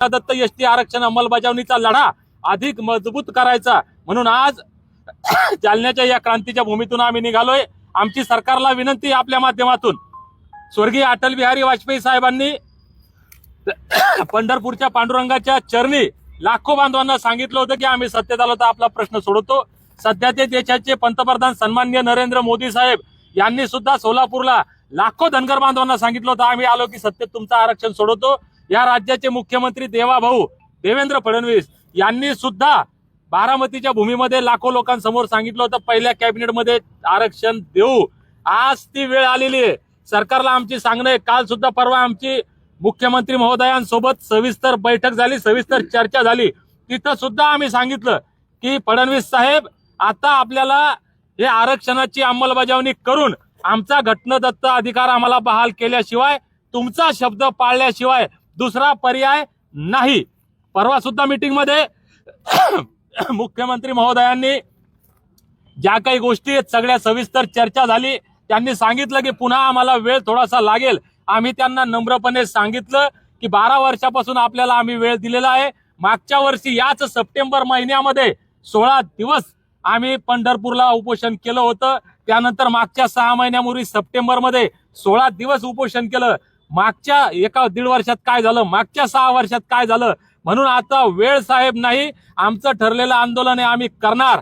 Datta ST आरक्षण अंमलबजावणीचा लढा अधिक मजबूत करायचा म्हणून आज जालन्याच्या या क्रांतीच्या भूमीतून आम्ही निघालोय। आमची सरकारला विनंती आपल्या माध्यमातून, स्वर्गीय अटल बिहारी वाजपेयी साहेबांनी पंढरपूरच्या पांडुरंगाच्या चरणी लाखो बांधवांना सांगितलं होतं की आम्ही सत्तेत आलो तर आपला प्रश्न सोडवतो। सध्याचे देशाचे पंतप्रधान सन्माननीय नरेंद्र मोदी साहेब यांनी सुद्धा सोलापूरला लाखो धनगर बांधवांना सांगितलं होतं आम्ही आलो की सत्तेत तुमचं आरक्षण सोडवतो। या राज्याचे मुख्यमंत्री देवाभाऊ देवेंद्र फडणवीस यांनी सुद्धा बारामतीच्या भूमीमध्ये लाखो लोकांसमोर सांगितलं होतं पहिल्या कॅबिनेटमध्ये आरक्षण देऊ। आज ती वेळ आलेली आहे। सरकारला आमची सांगणं आहे, काल सुद्धा परवा आमची मुख्यमंत्री महोदयांसोबत सविस्तर बैठक झाली, सविस्तर चर्चा झाली। तिथं सुद्धा आम्ही सांगितलं की फडणवीस साहेब आता आपल्याला हे आरक्षणाची अंमलबजावणी करून आमचा घटनादत्त अधिकार आम्हाला बहाल केल्याशिवाय, तुमचा शब्द पाळल्याशिवाय दुसरा पर्याय नाही। परवा सुद्धा मीटिंग मध्ये मुख्यमंत्री महोदयांनी ज्या काही गोष्टी आहेत सगळ्या सविस्तर चर्चा झाली। त्यांनी सांगितलं की पुन्हा आम्हाला वेळ थोडासा लागेल। आम्ही त्यांना नम्रपणे सांगितलं की 12 वर्षापासून आपल्याला आम्ही वेळ दिलेला आहे। मागच्या वर्षी याच सप्टेंबर महिन्यामध्ये 16 दिवस आम्ही पंढरपूरला उपोषण केलं होतं। त्यानंतर मागच्या 6 महिन्यापूर्वी सप्टेंबरमध्ये 16 दिवस उपोषण केलं। मागच्या 1.5 वर्षात काय झालं, मागच्या 6 वर्षात काय झालं। म्हणून आता वेळ साहेब नाही, आमचं ठरलेलं आंदोलन आहे, आम्ही करणार।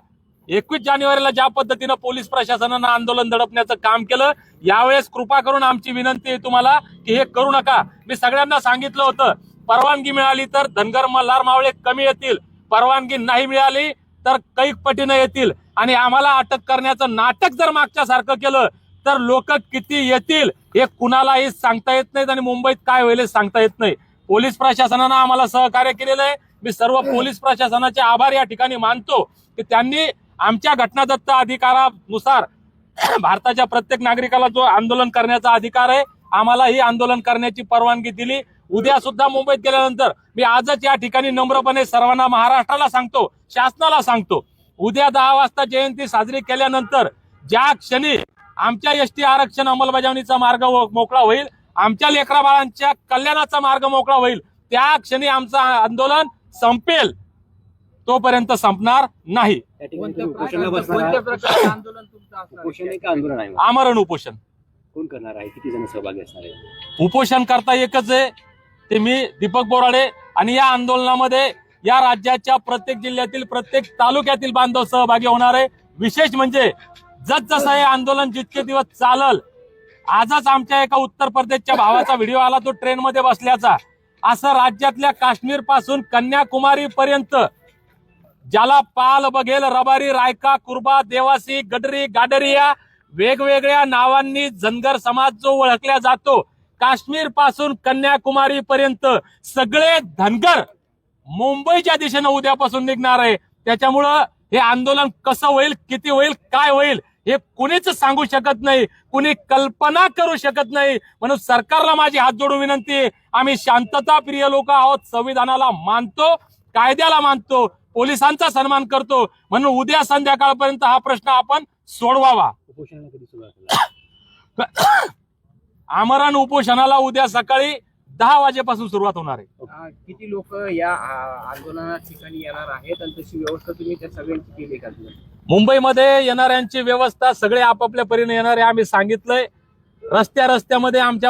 21 जानेवारीला ज्या पद्धतीनं पोलीस प्रशासनानं आंदोलन दडपण्याचं काम केलं, यावेळेस कृपा करून आमची विनंती आहे तुम्हाला की हे करू नका। मी सगळ्यांना सांगितलं होतं परवानगी मिळाली तर धनगर मल्हार मावळे कमी येतील, परवानगी नाही मिळाली तर कैक पटीनं येतील। आणि आम्हाला अटक करण्याचं नाटक जर मागच्या सारखं केलं तर लोक किती येतील हे कुणालाही सांगता येत नाही आणि मुंबईत काय होईल सांगता येत नाही। पोलीस प्रशासनानं आम्हाला सहकार्य केलेलं आहे। मी सर्व पोलीस प्रशासनाचे आभार या ठिकाणी मानतो की त्यांनी आमच्या घटनादत्त अधिकारानुसार भारताच्या प्रत्येक नागरिकाला जो आंदोलन करण्याचा अधिकार आहे आम्हाला ही आंदोलन करण्याची परवानगी दिली। उद्या सुद्धा मुंबईत गेल्यानंतर मी आजच या ठिकाणी नम्रपणे सर्वांना महाराष्ट्राला सांगतो, शासनाला सांगतो, उद्या 10 वाजता जयंती साजरी केल्यानंतर ज्या क्षणी आमच्या एसटी आरक्षण अंमलबजावणीचा मार्ग मोकळा होईल, आमच्या लेकरा बाळांच्या कल्याणाचा मार्ग मोकळा होईल, त्या क्षणी आमचं आंदोलन संपेल, तोपर्यंत संपणार नाही। आमरण उपोषण कोण करणार आहे, किती जण सहभागी असणार आहे? उपोषण करता एकच आहे, ते मी दीपक बोराडे। आणि या आंदोलनामध्ये या राज्याच्या प्रत्येक जिल्ह्यातील प्रत्येक तालुक्यातील बांधव सहभागी होणार आहे। विशेष म्हणजे जसं हे आंदोलन जितके दिवस चालल, आजच आमच्या एका उत्तर प्रदेशच्या भावाचा व्हिडिओ आला तो ट्रेन मध्ये बसल्याचा, असं राज्यातल्या काश्मीर पासून कन्याकुमारी पर्यंत ज्याला पाल बघेल रबारी रायका कुर्बा देवासी गडरी गाडरिया वेगवेगळ्या नावांनी धनगर समाज जो ओळखला जातो, काश्मीर पासून कन्याकुमारी पर्यंत सगळे धनगर मुंबईच्या दिशेने उद्यापासून निघणार आहे। त्याच्यामुळं हे आंदोलन कसं होईल, किती होईल, काय होईल हे कुणीच सांगू शकत नाही, कुणी कल्पना करू शकत नाही। म्हणून सरकारला माझी हात जोडून विनंती आहे, आम्ही शांतता प्रिय लोक आहोत, संविधानाला मानतो, कायद्याला मानतो, पोलिसांचा सन्मान करतो। म्हणून उद्या संध्याकाळपर्यंत हा प्रश्न आपण सोडवावा। उपोषणाला कधी सुरुवात? आमरण उपोषणाला उद्या सकाळी 10 वाजेपासून सुरुवात होणार आहे। किती लोक या आंदोलना ठिकाणी येणार आहेत आणि तशी व्यवस्था तुम्ही त्या सगळ्यांची केली का? मुंबईमध्ये येणाऱ्यांची व्यवस्था सगळे आपापल्या परीने येणारे आम्ही सांगितलंय। रस्त्यामध्ये आमच्या